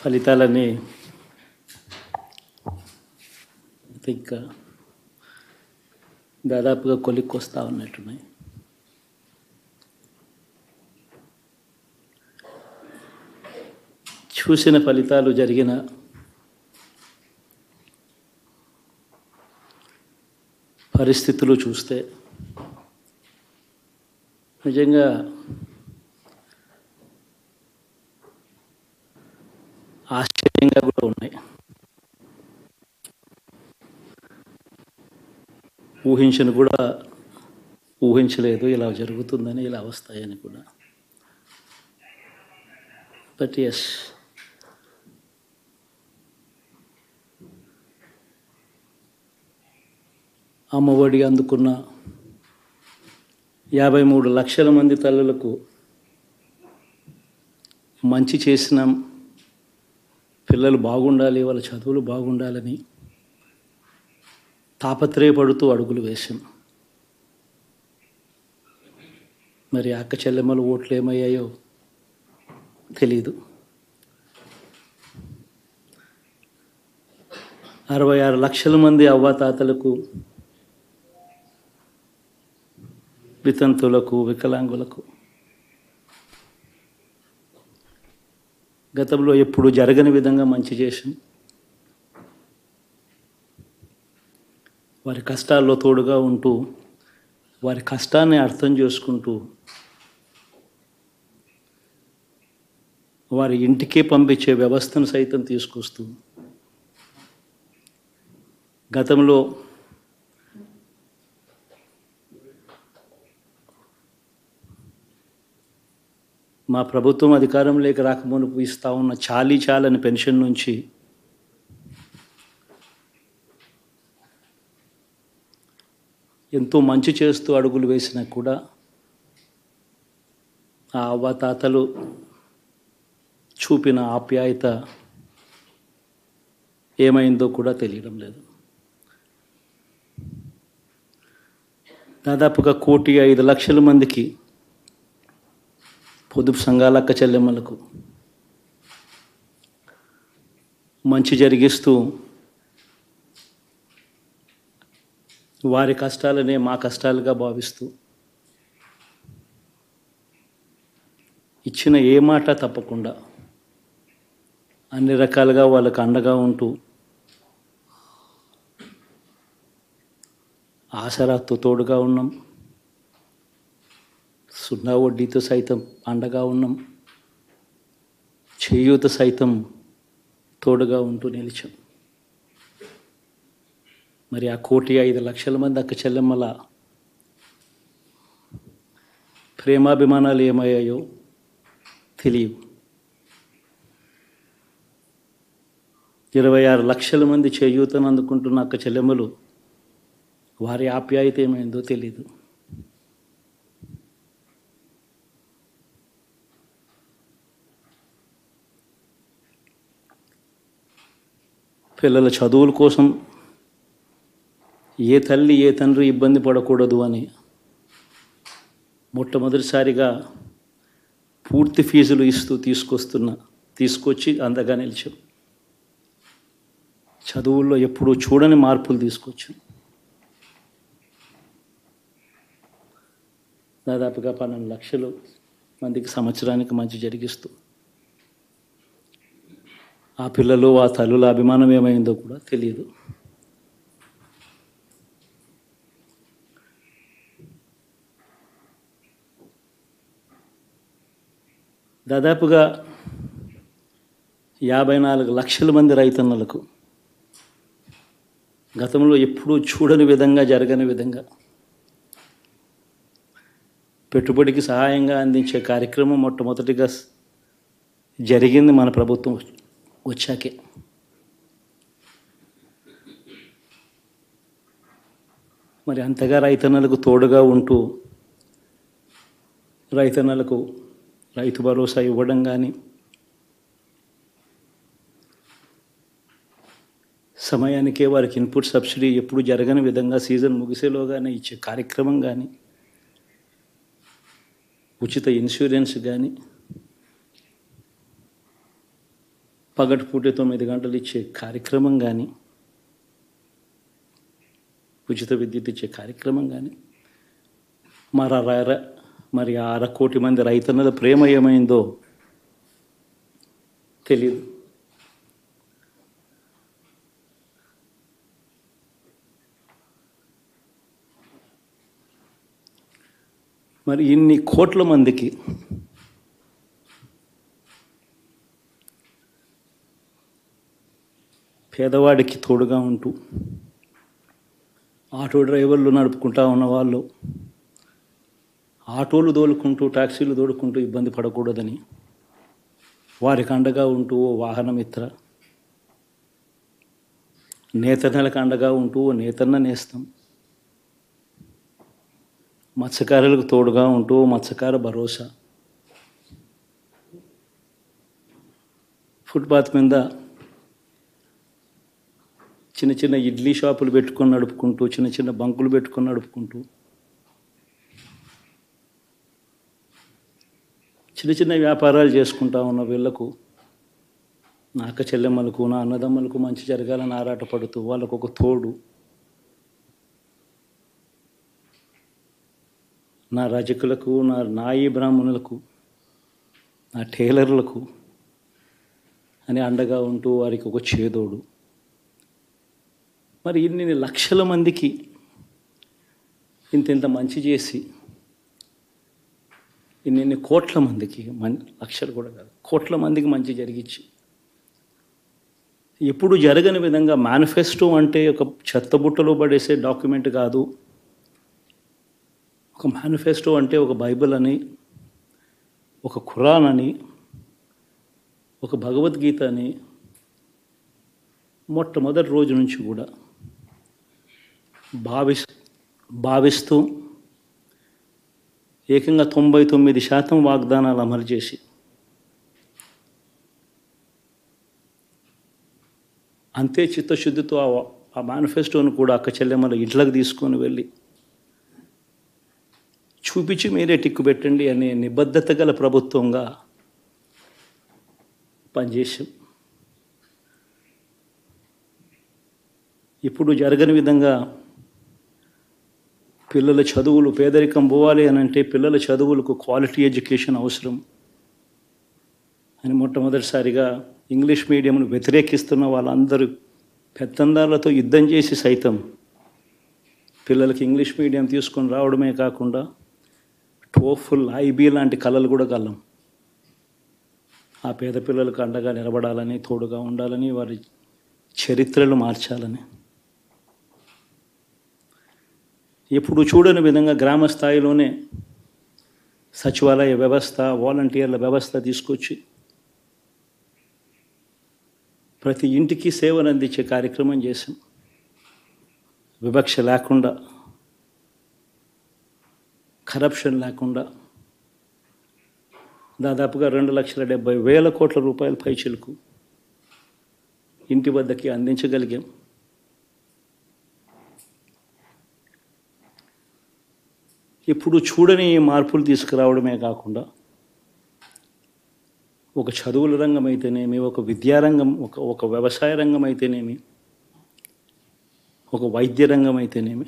ఫలితాలన్నీ ఇంకా దాదాపుగా కొలిక్కొస్తా ఉన్నట్టున్నాయి. చూసిన ఫలితాలు జరిగిన పరిస్థితులు చూస్తే నిజంగా ఆశ్చర్యంగా కూడా ఉన్నాయి. ఊహించలేదు ఇలా జరుగుతుందని, ఇలా వస్తాయని కూడా. బట్ ఎస్, అమ్మఒడి అందుకున్న 53 లక్షల మంది తల్లులకు మంచి చేసిన, పిల్లలు బాగుండాలి, వాళ్ళ చదువులు బాగుండాలని తాపత్రయపడుతూ అడుగులు వేశాం. మరి అక్క చెల్లెమ్మల ఓట్లు ఏమయ్యాయో తెలీదు. 66 లక్షల మంది అవ్వాతాతలకు, వితంతులకు, వికలాంగులకు గతంలో ఎప్పుడు జరగని విధంగా మంచి చేశాం. వారి కష్టాల్లో తోడుగా ఉంటూ, వారి కష్టాన్ని అర్థం చేసుకుంటూ, వారి ఇంటికే పంపించే వ్యవస్థను సైతం తీసుకొస్తూ, గతంలో మా ప్రభుత్వం అధికారంలోకి రాకమునుపు ఇస్తూ ఉన్న చాలని పెన్షన్ నుంచి ఎంతో మంచి చేస్తూ అడుగులు వేసినా కూడా ఆ అవ్వాతాతలు చూపిన ఆప్యాయత ఏమైందో కూడా తెలియడం లేదు. దాదాపుగా 1,05,00,000 మందికి, పొదుపు సంఘాల అక్క చెల్లెమ్మలకు మంచి జరిగిస్తూ, వారి కష్టాలనే మా కష్టాలుగా భావిస్తూ, ఇచ్చిన ఏ మాట తప్పకుండా అన్ని రకాలుగా వాళ్ళకు అండగా ఉంటూ, ఆసరాతో తోడుగా ఉన్నాం, సున్నా వడ్డీతో సైతం అండగా ఉన్నాం, చేయూత సైతం తోడుగా ఉంటూ నిలిచాం. మరి ఆ 1,05,00,000 మంది అక్క చెల్లెమ్మల ప్రేమాభిమానాలు ఏమయ్యాయో తెలియవు. 26 లక్షల మంది చేయూతను అందుకుంటున్న అక్క చెల్లెమ్మలు, వారి ఆప్యాయత ఏమైందో తెలీదు. పిల్లల చదువుల కోసం ఏ తల్లి ఏ తండ్రి ఇబ్బంది పడకూడదు అని మొట్టమొదటిసారిగా పూర్తి ఫీజులు ఇస్తూ తీసుకొచ్చి అందగా నిలిచాం. చదువుల్లో ఎప్పుడూ చూడని మార్పులు తీసుకొచ్చాం. దాదాపుగా 12 లక్షల మందికి సంవత్సరానికి మంచి జరిగిస్తూ, ఆ పిల్లలు, ఆ తల్లుల అభిమానం ఏమైందో కూడా తెలియదు. దాదాపుగా 54 లక్షల మంది రైతన్నలకు గతంలో ఎప్పుడూ చూడని విధంగా, జరగని విధంగా పెట్టుబడికి సహాయంగా అందించే కార్యక్రమం మొట్టమొదటిగా జరిగింది మన ప్రభుత్వం వచ్చాకే. మరి అంతగా రైతన్నలకు తోడుగా ఉంటూ, రైతన్నలకు రైతు భరోసా ఇవ్వడం కానీ, సమయానికే వారికి ఇన్పుట్ సబ్సిడీ ఎప్పుడు జరగని విధంగా సీజన్ ముగిసేలోగానే ఇచ్చే కార్యక్రమం కానీ, ఉచిత ఇన్సూరెన్స్ కానీ, పగటిపూట 9 గంటలు ఇచ్చే కార్యక్రమం కానీ, ఉచిత విద్యుత్ ఇచ్చే కార్యక్రమం కానీ, మరి ఆ 1,00,00,000 మంది రైతన్నల ప్రేమ ఏమైందో తెలియదు. మరి ఇన్ని కోట్ల మందికి పేదవాడికి తోడుగా ఉంటూ ఆటో డ్రైవర్లు నడుపుకుంటా ఉన్న వాళ్ళు ఆటోలు తోలుకుంటూ టాక్సీలు తోలుకుంటూ ఇబ్బంది పడకూడదని వారికి అండగా ఉంటూ ఓ వాహనమిత్ర, నేతన్నలకు అండగా ఉంటూ ఓ నేతన్న నేస్తం, మత్స్యకారులకు తోడుగా ఉంటూ మత్స్యకార భరోసా, ఫుట్పాత్ మీద చిన్న చిన్న ఇడ్లీ షాపులు పెట్టుకొని నడుపుకుంటూ, చిన్న చిన్న బంకులు పెట్టుకొని నడుపుకుంటూ, చిన్న చిన్న వ్యాపారాలు చేసుకుంటా ఉన్న వీళ్లకు, నా అక్క చెల్లెమ్మలకు, నా అన్నదమ్మలకు మంచి జరగాలని ఆరాటపడుతూ వాళ్ళకు ఒక తోడు, నా రజకులకు, నా నాయి బ్రాహ్మణులకు, నా టైలర్లకు అని అండగా ఉంటూ వారికి ఒక చేదోడు. మరి ఇన్ని లక్షల మందికి ఇంత మంచి చేసి, ఇన్ని కోట్ల మందికి, లక్షలు కూడా కాదు, కోట్ల మందికి మంచి జరిగించి, ఎప్పుడు జరగని విధంగా మేనిఫెస్టో అంటే ఒక చెత్తబుట్టలో పడేసే డాక్యుమెంట్ కాదు. ఒక మేనిఫెస్టో అంటే ఒక బైబిల్ అని, ఒక ఖురాన్ అని, ఒక భగవద్గీత అని మొట్టమొదటి రోజు నుంచి కూడా భావిస్తూ ఏకంగా 99% వాగ్దానాలు అమలు చేసి అంతే చిత్తశుద్ధితో ఆ మేనిఫెస్టోను కూడా అక్క చెల్లెమ్మల ఇంట్లోకి తీసుకొని వెళ్ళి చూపించి మీరే టిక్కు పెట్టండి అనే నిబద్ధత గల ప్రభుత్వంగా పనిచేసాం. ఇప్పుడు జరగని విధంగా పిల్లల చదువులు, పేదరికం పోవాలి అని అంటే పిల్లల చదువులకు క్వాలిటీ ఎడ్యుకేషన్ అవసరం అని మొట్టమొదటిసారిగా ఇంగ్లీష్ మీడియంను వ్యతిరేకిస్తున్న వాళ్ళందరూ పెత్తందారులతో యుద్ధం చేసి సైతం పిల్లలకి ఇంగ్లీష్ మీడియం తీసుకొని రావడమే కాకుండా టోఫుల్, ఐబీ లాంటి కళలు కూడా కలం. ఆ పేద పిల్లలకు అండగా నిలబడాలని, తోడుగా ఉండాలని, వారి చరిత్రలు మార్చాలని, ఎప్పుడు చూడని విధంగా గ్రామ స్థాయిలోనే సచివాలయ వ్యవస్థ, వాలంటీర్ల వ్యవస్థ తీసుకొచ్చి ప్రతి ఇంటికి సేవలు అందించే కార్యక్రమం చేశాం. వివక్ష లేకుండా, కరప్షన్ లేకుండా దాదాపుగా 2,70,000 కోట్ల రూపాయల పైచిలకు ఇంటి వద్దకి అందించగలిగాం. ఇప్పుడు చూడని మార్పులు తీసుకురావడమే కాకుండా ఒక చదువుల రంగం అయితేనేమి, ఒక విద్యారంగం, ఒక వ్యవసాయ రంగం అయితేనేమి, ఒక వైద్య రంగం అయితేనేమి,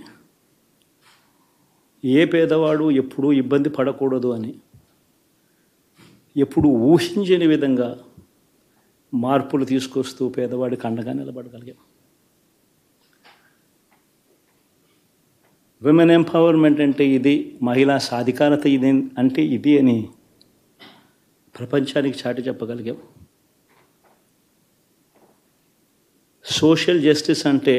ఏ పేదవాడు ఎప్పుడూ ఇబ్బంది పడకూడదు అని ఎప్పుడు ఊహించని విధంగా మార్పులు తీసుకొస్తూ పేదవాడికి అండగా నిలబడగలిగాం. విమెన్ ఎంపవర్మెంట్ అంటే ఇది, మహిళా సాధికారత ఇది అంటే ఇది అని ప్రపంచానికి చాటి చెప్పగలిగాం. సోషల్ జస్టిస్ అంటే,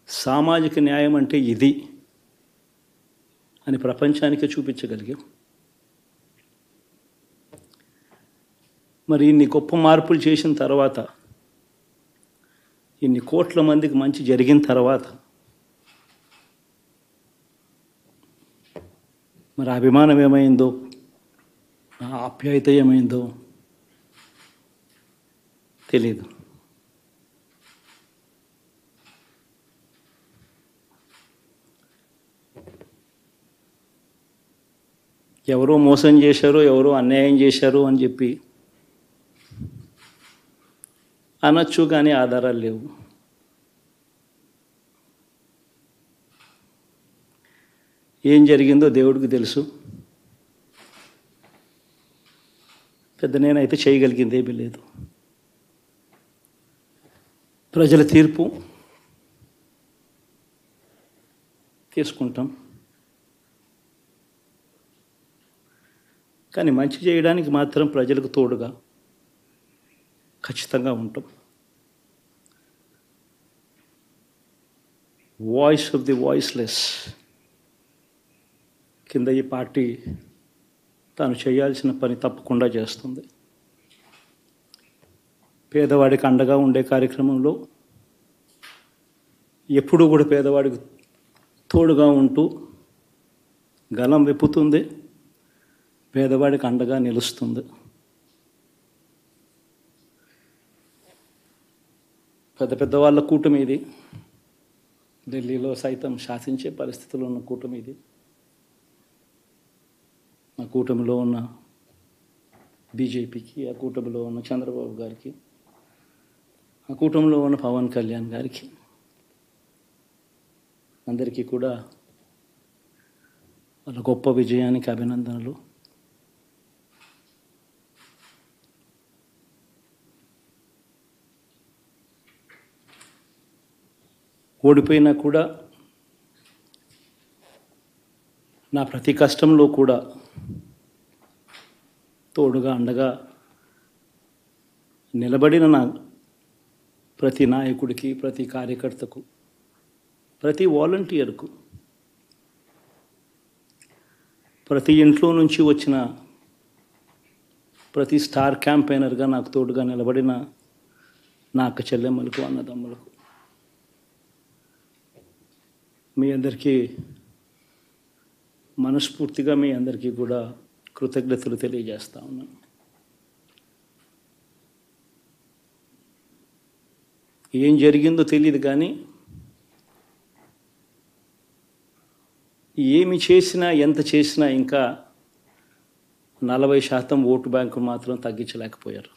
సామాజిక న్యాయం అంటే ఇది అని ప్రపంచానికి చూపించగలిగాం. మరి ఇన్ని గొప్ప మార్పులు చేసిన తర్వాత, ఇన్ని కోట్ల మందికి మంచి జరిగిన తర్వాత మరి అభిమానం ఏమైందో, ఆ ఆప్యాయత ఏమైందో తెలీదు. ఎవరో మోసం చేశారో, ఎవరో అన్యాయం చేశారో అని చెప్పి అనొచ్చు, కానీ ఆధారాలు లేవు. ఏం జరిగిందో దేవుడికి తెలుసు. పెద్ద నేనైతే చేయగలిగింది ఏమీ లేదు. ప్రజల తీర్పు తీసుకుంటాం, కానీ మంచి చేయడానికి మాత్రం ప్రజలకు తోడుగా ఖచ్చితంగా ఉంటాం. వాయిస్ ఆఫ్ ది వాయిస్లెస్ కింద ఈ పార్టీ తాను చేయాల్సిన పని తప్పకుండా చేస్తుంది. పేదవాడికి అండగా ఉండే కార్యక్రమంలో ఎప్పుడూ కూడా పేదవాడికి తోడుగా ఉంటూ గలం విప్పుతుంది, పేదవాడికి అండగా నిలుస్తుంది. పెద్ద పెద్ద వాళ్ళ కూటమి ఇది, ఢిల్లీలో సైతం శాసించే పరిస్థితుల్లో ఉన్న కూటమి ఇది. ఆ కూటమిలో ఉన్న బీజేపీకి, ఆ కూటమిలో ఉన్న చంద్రబాబు గారికి, ఆ కూటమిలో ఉన్న పవన్ కళ్యాణ్ గారికి, అందరికీ కూడా వాళ్ళ గొప్ప విజయానికి అభినందనలు. ఓడిపోయినా కూడా నా ప్రతి కష్టంలో కూడా తోడుగా అండగా నిలబడిన నా ప్రతి నాయకుడికి, ప్రతి కార్యకర్తకు, ప్రతి వాలంటీర్కు, ప్రతి ఇంట్లో నుంచి వచ్చిన ప్రతి స్టార్ క్యాంపెయినర్గా నాకు తోడుగా నిలబడిన నా అక్క చెల్లెమ్మలకు, అన్నదమ్ములకు, మీ అందరికీ మనస్ఫూర్తిగా మీ అందరికీ కూడా కృతజ్ఞతలు తెలియజేస్తా ఉన్నాను. ఏం జరిగిందో తెలియదు, కానీ ఏమి చేసినా, ఎంత చేసినా ఇంకా 40% ఓటు బ్యాంకు మాత్రం తగ్గించలేకపోయారు.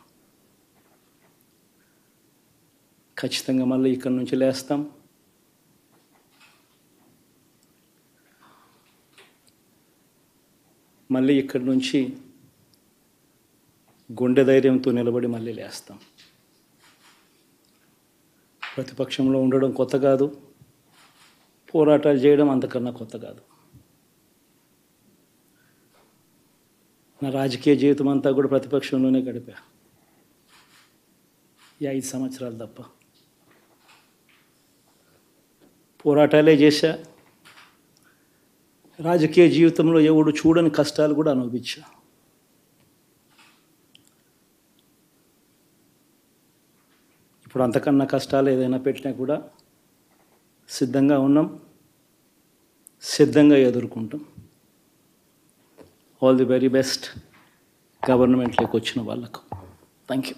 ఖచ్చితంగా మళ్ళీ ఇక్కడి నుంచి లేస్తాం. మళ్ళీ ఇక్కడి నుంచి గుండె ధైర్యంతో నిలబడి మళ్ళీ లేస్తాం. ప్రతిపక్షంలో ఉండడం కొత్త కాదు, పోరాటాలు చేయడం అంతకన్నా కొత్త కాదు. నా రాజకీయ జీవితం అంతా కూడా ప్రతిపక్షంలోనే గడిపా, ఈ 5 సంవత్సరాలు తప్ప. పోరాటాలే చేశా, రాజకీయ జీవితంలో ఎవడు చూడని కష్టాలు కూడా అనుభవించా. ఇప్పుడు అంతకన్నా కష్టాలు ఏదైనా పెట్టినా కూడా సిద్ధంగా ఉన్నాం, సిద్ధంగా ఎదుర్కొంటాం. ఆల్ ది వెరీ బెస్ట్ గవర్నమెంట్లోకి వచ్చిన వాళ్ళకు. Thank you.